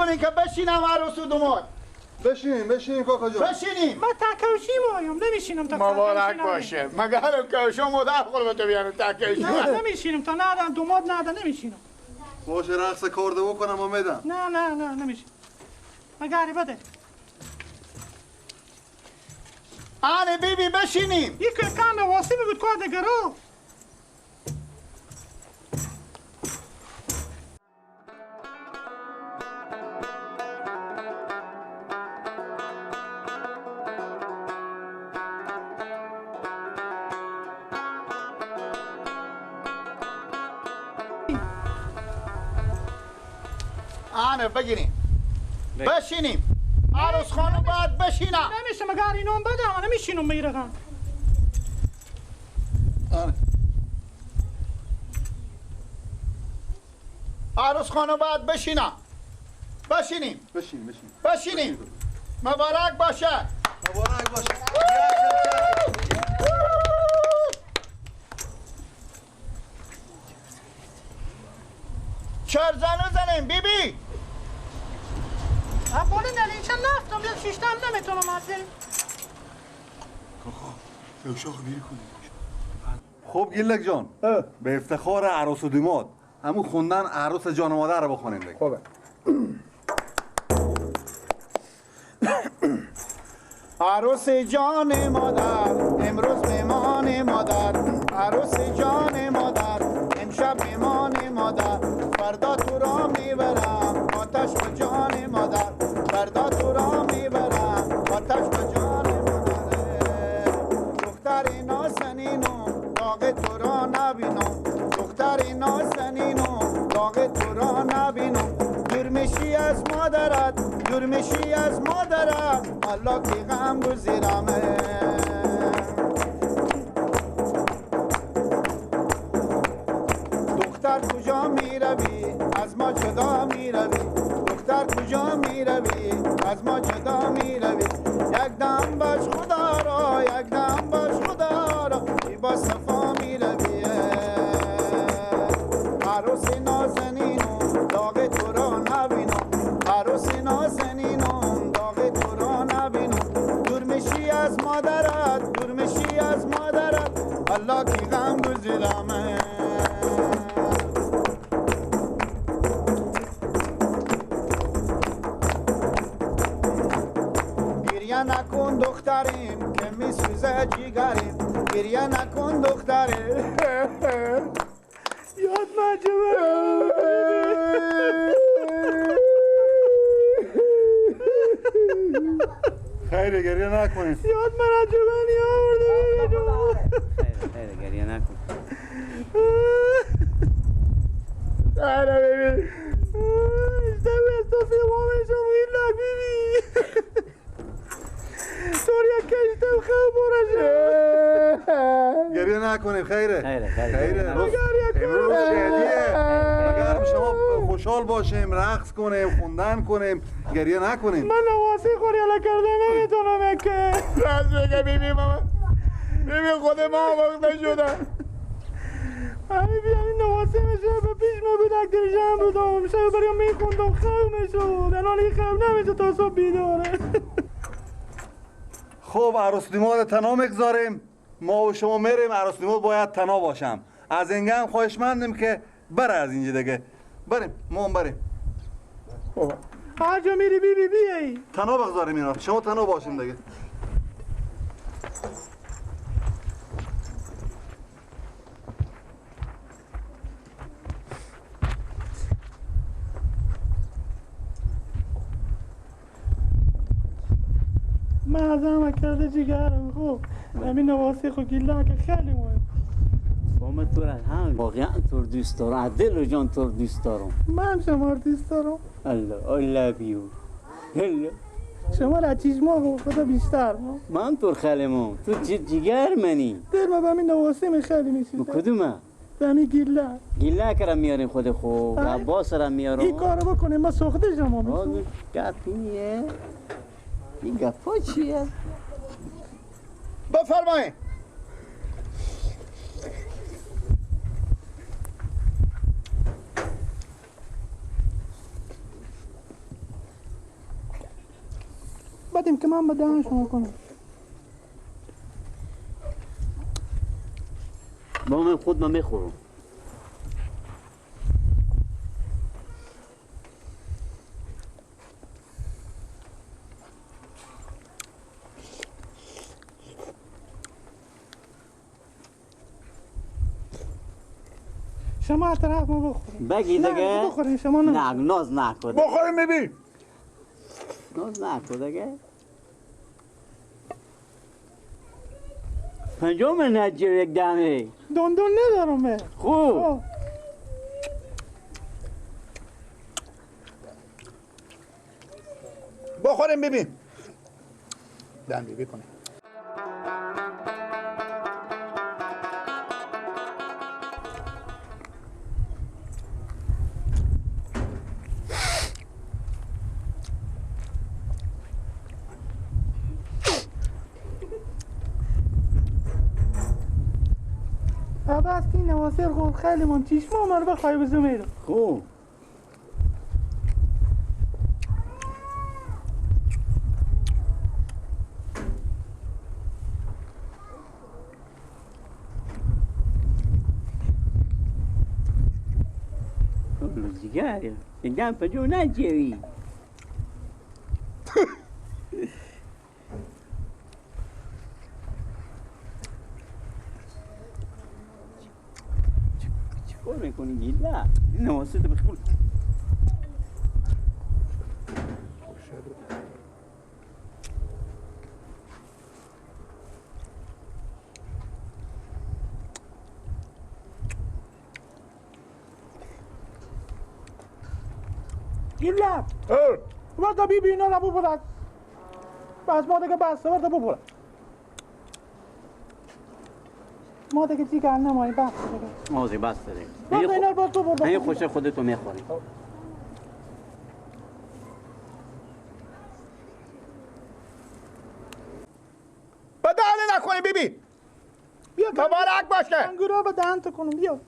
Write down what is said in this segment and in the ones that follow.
کنی که بشینم عروس و داماد. بشین کاکا جان. بشینیم. ما تکوشی مایم نمیشینم تا مبارک باشه. مگر کشو مادر قربت بیارم تکوشی. نه نمیشینم تا ندارم داماد ندارم نمیشینم. باشه رقص کرده بکنم آمدم. نه نمیشینم. مگری بده. آره بیبی بشینیم. یک کم واسه بود کار دگرو. آره بگیریم. بشینیم. عروس خانم باید بشینم. نمیشه مگر اینام بده نمیشینم میرقم. آره. عروس خانم باید بشینم. بشینیم. بشینیم. مبارک باشه. چهار زنیم بیبی. اپولی نلینچه نفتم یک شیشتم نمیتونم از خب گیلک جان به افتخار عروس و داماد همون خوندن عروس جان و مادر رو بخونیم دیگه. خوبه. عروس جان مادر امروز مهمان مادر، عروس جان مادر امشب مهمان مادر، فردا تو را میبرم آتش به جان مادر، فردا تو را میبرم آتش به جان مادر. دختر نازنینم داغ تو را نبینم، دختر نازنینم داغ تو را نبینم، دور میشی از مادرت دور میشی از مادرت، الله کی غم گزیرمه. دختر کجا میروی از ما جدا میروی، دختر کجا میروی از ما جدا میروی، یک دم باش خدا را یک دم باش خدا را با صفا میروی. عروس نازنینم داغ تو را نبینم، عروس نازنینم داغ تو را نبینم، دور میشی از مادرت دور میشی از مادرت، الله کی غم گزیرمه. گریه نکن دختریم که میسوزه جیگریم، گریه نکن دختریم یاد مجموعه خیلی گریه نکنید. یاد من جوانی آورده. خیلی گریه نکن. سهلا ببین اشتبه استاسی مامشم این لک بیبی طور یک کشتم خیلی برشه. گریه نکنید. خیره خیره امروز شهدیه، اگر شما خوشحال باشیم رقص کنیم خوندن کنیم گریه نکنیم. من نواسی خوریالا کرده نمیتونم که راست بگه بیبی ماما، بیبی خود ما وقت شده. همین بیامین نواسی میشه به پیش ما بود اکتریشم بودم شب بریم میخوندم خواه میشود الان این خواه نمیشه تا صبح بیداره. خب عروس داماد تنها میگذاریم، ما و شما میریم. عروس داماد باید تنها باشم. از اینگه هم خواهشمندیم که بره از اینجا دیگه بریم. ما هم بریم. هر جا میری بیبی بیایی تنها بگذاریم اینا، شما تنها باشیم دیگه. من از همه کرده جیگرم خوب همین نواسی خود گیله که خیلی مهم. با من تو را هم واقعا تو دوست دارم، از دل و جان تو دوست دارم. من شما رو دوست دارم. الله I love you. الله شما را چیزما خدا بیشتر من تو خیلیمم، تو جیگر منی. دل ما به همین نواسی من خیلی میسیزم. کدومه؟ به همین گیله گیله کرم میاریم خود خوب عباس را میارم. این کارو بکنیم ما سخته شما میشون. گپیه این گپا چیه؟ بفرمایید. بدیم که من به دهن شما کنم. با من خود من میخورم. شما طرف ما بخوریم. بگی نه دیگه. بخوریم شما نه. نه ناز نکن. بخوریم بیبی. ناز نکن دیگه. پنجم نجیب یک دمه. دون ندارم به. خوب. بخوریم بیبی. دم بیبی کنیم. بس این نواسر خود خیلی من چشما من بخوای بزمیدم. خوب. دیگه دیگه پجو نجیبی. چیکار میکنی گیلا؟ نواسط بخور. گیلا وقتا بیبی اینا رو ببرد. بس ما دیگه بسته وقتا ببرد. ما دیگه چیکار نمایی بسته دیگه. موزی بس داره. وقتا اینا رو باز ببرد. این خوش خودتو میخوری. به دهن نکنی بیبی. بیا مبارک باشه. انگورا به دهن تو کنم بیا.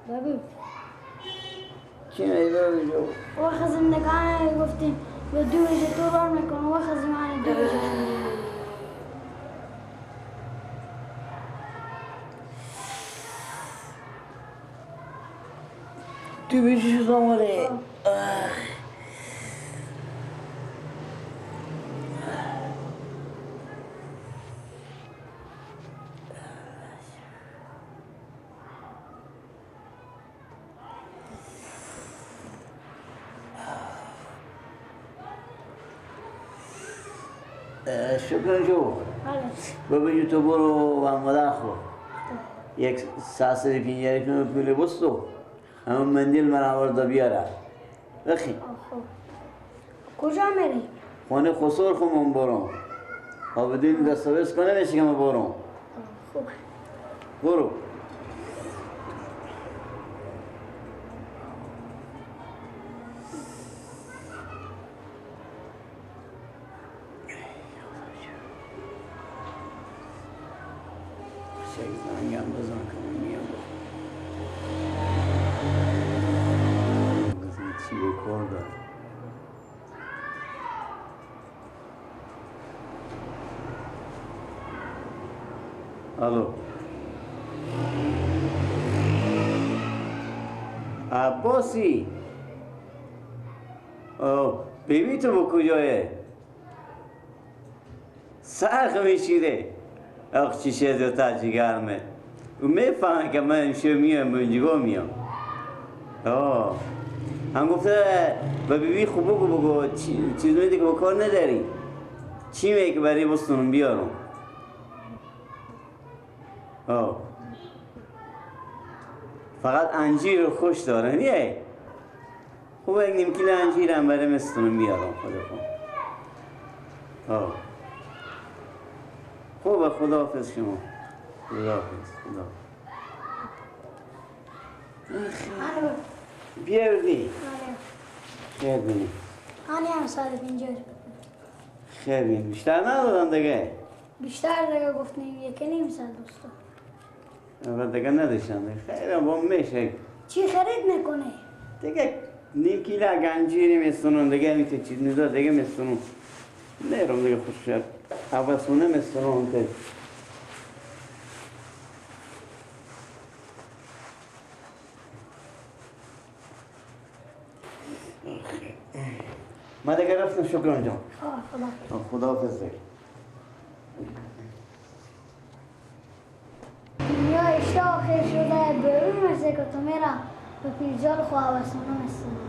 بابو چی میگه جو؟ و خزندگان گفتیم به دو وجه تو راه میکنه و خزمان دو وجه تو بیشی شد آماره. شکر جو ببینی تو برو و مادر خو یک ساسری پینیاری کنو پیله بستو همون مندیل من آورده بیاره بخی کجا میری؟ خانه خسور خو من برم و بدون دستاویز کنه نشی که من برم خوب برو زنگم بزن کنم میام بزن چی به کار دار الو عباسی بیبی تو با کجایه سرخ میشیره آخ چی شده تا چی گرمه و میفهمه که من امشب میام منجگاه میام هم گفته به بیبی خوب بگو چیز میده که بکار نداری چی میگه که برای بستونم بیارم فقط انجیر رو خوش داره نیه خوب یک نیم کیلو انجیر هم برای مستونم بیارم خوبه خداحافظ شما خداحافظ بیا بردی خیر بینی هم 150 خیر بینی بیشتر ندادن دیگه بیشتر دیگه گفتیم 1.5 ساعت دوستا دیگه نداشتن خیلی با میشه چی خرید میکنه؟ دیگه نیم کیلو گنجیری میستونم دیگه میشه چیز نیزا دیگه میستونم نیرم دیگه خوش شد حواسونه میستونم دیگه ما دیگه رفتم شکران جان خداحافظ دیگه دنیا اشتها آخر شده برون مثل که تو میرم به پیرجال خواه واسونه مثل